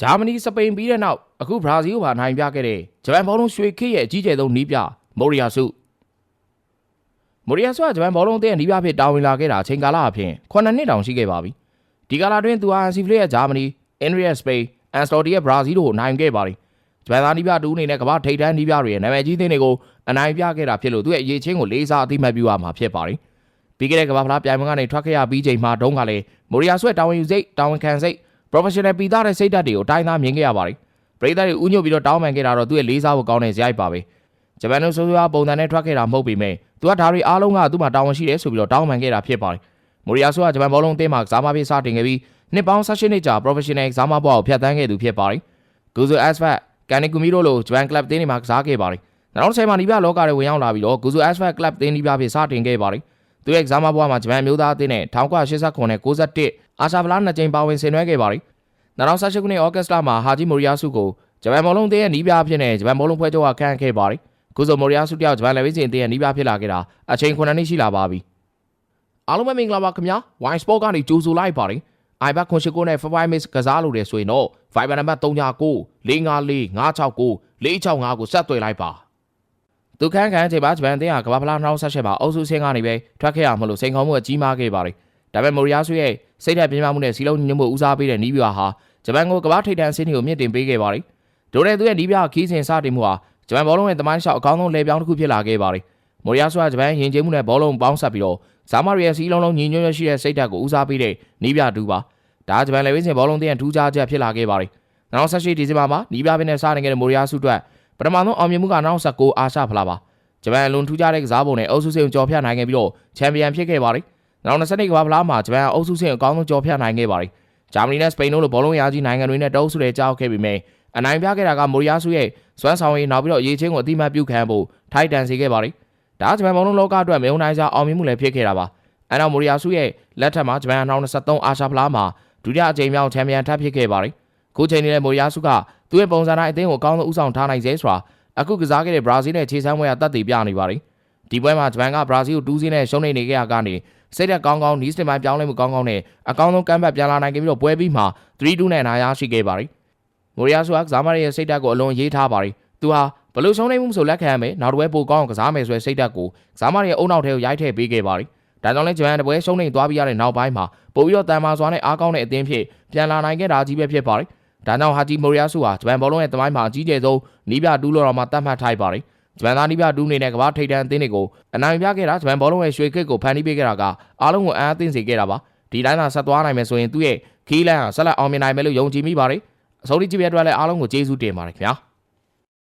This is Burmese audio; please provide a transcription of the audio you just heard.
ဂျာမနီစပိန်ပြီးတဲ့နောက်အခုဘရာဇီးကိုပါနိုင်ပြခဲ့တဲ့ဂျပန်ဘောလုံးရွှေခေတ်ရဲ့အကြီးကျယ်ဆုံးနီးပြမိုရီယာစုကဂျပန်ဘောလုံးအသင်းရဲ့နီးပြဖြစ်တာဝန်လာခဲ့တာအချိန်ကာလအဖြစ်9နှစ်တောင်ရှိခဲ့ပါပြီဒီကာလတွင်သူဟာအန်စီဖလစ်ရဲ့ဂျာမနီအင်ရီရဲ့စပိန်အန်စတော်တီရဲ့ဘရာဇီးတို့ကိုနိုင်ခဲ့ပါတယ်ဂျပန်သားနီးပြတူအနေနဲ့ကမ္ဘာထိပ်တန်းနီးပြတွေရဲ့နာမည်ကြီးသင်းတွေကိုအနိုင်ပြခဲ့တာဖြစ်လို့သူ့ရဲ့အရေးချင်းကိုလေးစားအသိမှတ်ပြုရမှာဖြစ်ပါတယ်ပြီးခဲ့တဲ့ကမ္ဘာဖလားပြိုင်ပွဲကနေထွက်ခဲ့ရပြီးချိန်မှာတုန်းကလည်းမိုရီယာစုရဲ့တာဝန်ယူစိတ်တာဝန်ခံစိတ် professional ပီသားတဲ့စိတ်ဓာတ်တွေကိုအတိုင်းသားမြင်ခဲ့ရပါတယ်ပရိသတ်တွေဥညွတ်ပြီးတော့တောင်းပန်ခဲ့တာတော့သူ့ရဲ့လေးစားဖို့ကောင်းတဲ့ဇာတ်ပါပဲဂျပန်တို့ဆိုးရွားပုံစံနဲ့ထွက်ခဲ့တာမဟုတ်ပေမဲ့သူကဒါတွေအားလုံးကသူ့မှာတာဝန်ရှိတယ်ဆိုပြီးတော့တောင်းပန်ခဲ့တာဖြစ်ပါတယ်မိုရီယာစုကဂျပန်ဘောလုံးအသင်းမှာကစားမပေးစတင်ခဲ့ပြီးနှစ်ပေါင်း16နှစ်ကြာ professional ကစားမဘဝကိုဖျက်ဆီးခဲ့သူဖြစ်ပါတယ်ဂူဇိုအက်စဖတ်ကန်နီကူမီတို့လိုဂျပန်ကလပ်အသင်းတွေမှာကစားခဲ့ပါတယ်2010မှာနီးပြလောကတွေဝင်ရောက်လာပြီးတော့ဂူဇိုအက်စဖတ်ကလပ်အသင်းနီးပြဖြစ်စတင်ခဲ့ပါတယ်သူရဲ့ကစားမဘဝမှာဂျပန်မျိုးသားအသင်းနဲ့1989နဲ့91အာရှဖလား2ကြိမ်ပါဝင်ဆင်နွှဲခဲ့ပါတယ်2018ခုနှစ်ဩဂတ်စ်လမှာဟာဂျီမိုရီယာစုကိုဂျပန်ဘောလုံးအသင်းရဲ့နီးပြဖြစ်တဲ့ဂျပန်ဘောလုံးဖွဲ့ချုပ်ကခန့်ခဲ့ပါတယ်ဂူဇိုမိုရီယာစုတယောက်ဂျပန်လက်ဝဲချင်းအသင်းရဲ့နီးပြဖြစ်လာခဲ့တာအချိန်9နှစ်ရှိလာပါပြီအားလုံးပဲမင်္ဂလာပါခင်ဗျာ Wine Sport ကနေကြိုဆိုလိုက်ပါတယ်iPad 989နဲ့ 5 Mix ကစားလို့တယ်ဆိုရင်တော့ Viber နံပါတ်39 454 569 465ကိုဆက်သွယ်လိုက်ပါသူခန့်ချိန်ပါဂျပန်အသင်းကကမ္ဘာဖလား2018မှာအုပ်စုဆင်းကနေပဲထွက်ခဲ့ရမလို့စိန်ခေါ်မှုအကြီးမားခဲ့ပါတယ်ဒါပေမဲ့မိုရီယာစုရဲ့စိတ်ဓာတ်ပြင်းပြမှုနဲ့စီလုံးညွှန်းမှုဦးစားပေးတဲ့နီးပြဟာဂျပန်ကိုကမ္ဘာထိပ်တန်းအဆင့်ကိုမြင့်တင်ပေးခဲ့ပါတယ်ဒိုရဲသူရဲ့နီးပြခီးစဉ်စတင်မှုဟာဂျပန်ဘောလုံးရဲ့သမိုင်းလျှောက်အကောင်းဆုံးလေပြောင်းတစ်ခုဖြစ်လာခဲ့ပါတယ်မိုရီယာစုကဂျပန်ယဉ်ကျေးမှုနဲ့ဘောလုံးပေါင်းဆက်ပြီးတော့ဇာမရီရဲ့စီလုံးလုံးညီညွတ်ရရှိတဲ့စိတ်ဓာတ်ကိုဦးစားပေးတဲ့နီးပြတူပါဒါဂျပန်လေဝင်းစင်ဘောလုံးတင်ထူးခြားချက်ဖြစ်လာခဲ့ပါတယ်2018ဒီဇင်ဘာမှာနီးပြပင်းနဲ့စတင်ခဲ့တဲ့မိုရီယာစုအတွက်ပထမဆုံးအောင်မြင်မှုက2019အာရှဖလားပါဂျပန်အလွန်ထူးခြားတဲ့ကစားပုံနဲ့အုပ်စုဆင့်ကျော်ဖြတ်နိုင်ခဲ့ပြီးတော့ချန်ပီယံဖြစ်ခဲ့ပါတယ်2020ကမ္ဘာဖလားမှာဂျပန်အုပ်စုဆင့်အကောင်းဆုံးကျော်ဖြတ်နိုင်ခဲ့ပါတယ်ဂျာမနီနဲ့စပိန်တို့လိုဘောလုံးရာကြီးနိုင်ငံတွေနဲ့တအုပ်စုတွေကြောက်ခဲ့ပြီးမြဲအနိုင်ပြခဲ့တာကမိုရီယာစုရဲ့စွမ်းဆောင်ရည်နောက်ပြီးတော့အရေးချင်းကိုအတိမတ်ပြုခံဖို့ထိုက်တန်စေခဲ့ပါတယ်ဒါဂျပန်ဘောလုံးလောကအတွက်မယုံနိုင်စရာအောင်မြင်မှုလည်းဖြစ်ခဲ့တာပါအဲနောက်မိုရီယာစုရဲ့လက်ထက်မှာဂျပန်2023အာရှဖလားမှာဒုတိယအကြိမ်မြောက်ချန်ပီယံထပ်ဖြစ်ခဲ့ပါတယ်ခုချိန်နေတဲ့မိုရီယာစုကသူ့ရဲ့ပုံစံတိုင်းအသင်းကိုအကောင်းဆုံးဦးဆောင်ထားနိုင်စေဆိုတာအခုကစားခဲ့တဲ့ဘရာဇီးနဲ့ခြေစမ်းပွဲကတတ်သိပြနေပါတယ်ဒီပွဲမှာဂျပန်ကဘရာဇီးကို2-0နဲ့ရှုံးနေခဲ့ရကနေစိတ်သက်ကောင်းကောင်းနီးစတင်ပိုင်းပြောင်းလဲမှုကောင်းကောင်းနဲ့အကောင်းဆုံးကမ်းဘက်ပြန်လာနိုင်ခဲ့ပြီးတော့ပွဲပြီးမှ3-2နဲ့နိုင်ရရှိခဲ့ပါတယ်မိုရီယာစုကကစားမရဲ့စိတ်သက်ကိုအလွန်ရေးထားပါတယ်သူဟာဘလို့ရှုံးနေမှုဆိုလက်ခံရမယ်နောက်တစ်ပွဲပိုကောင်းအောင်ကစားမယ်ဆိုတဲ့စိတ်သက်ကိုကစားမရဲ့အုံနောက်ထဲကိုရိုက်ထည့်ပေးခဲ့ပါတယ်ဒါကြောင့်လဲဂျပန်တပွဲရှုံးနေသွားပြီးရတဲ့နောက်ပိုင်းမှာပို့ပြီးတော့တန်မာစွာနဲ့အားကောင်းတဲ့အသင်းဖြစ်ပြန်လာနိုင်ခဲ့တာကြီးပဲဖြစ်ပါတယ်ဒါကြောင့်ဟာဂျီမိုရီယာစုဟာဂျပန်ဘောလုံးရဲ့သမိုင်းမှာအကြီးကျယ်ဆုံးနီးပြတူးလို့တော့မှတတ်မှတ်ထားပါတယ်ဂျပန်သားနီးပြတူးအနေနဲ့ကမ္ဘာထိပ်တန်းအသင်းတွေကိုအနိုင်ပြခဲ့တာဂျပန်ဘောလုံးရဲ့ရွှေခေတ်ကိုဖန်တီးပေးခဲ့တာကအားလုံးကိုအားအသင့်စေခဲ့တာပါဒီတိုင်းသာဆက်သွားနိုင်မယ်ဆိုရင်သူ့ရဲ့ခီးလန်းဟာဆက်လက်အောင်မြင်နိုင်မယ်လို့ယုံကြည်မိပါတယ်အစိုးရကြီးပြအတွက်လည်းအားလုံးကိုကျေးဇူးတင်ပါတယ်ခင်ဗျာ